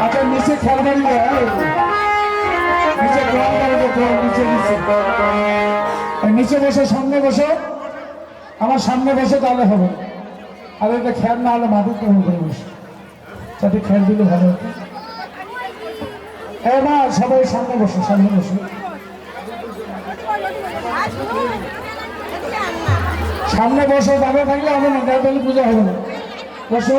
আপনার নিচে খেলবাড়ি নিচে বসে সামনে বসে আমার সামনে বসে তাহলে হবে আর এটা খেয়াল না হলে মাটির কেমন করে বসে যাতে খেয়াল দিলে ভালো হতো এবার সবাই সামনে বসে সামনে বসে দাঁড়িয়ে থাকলে হবে না তাহলে পূজা হবে না বসো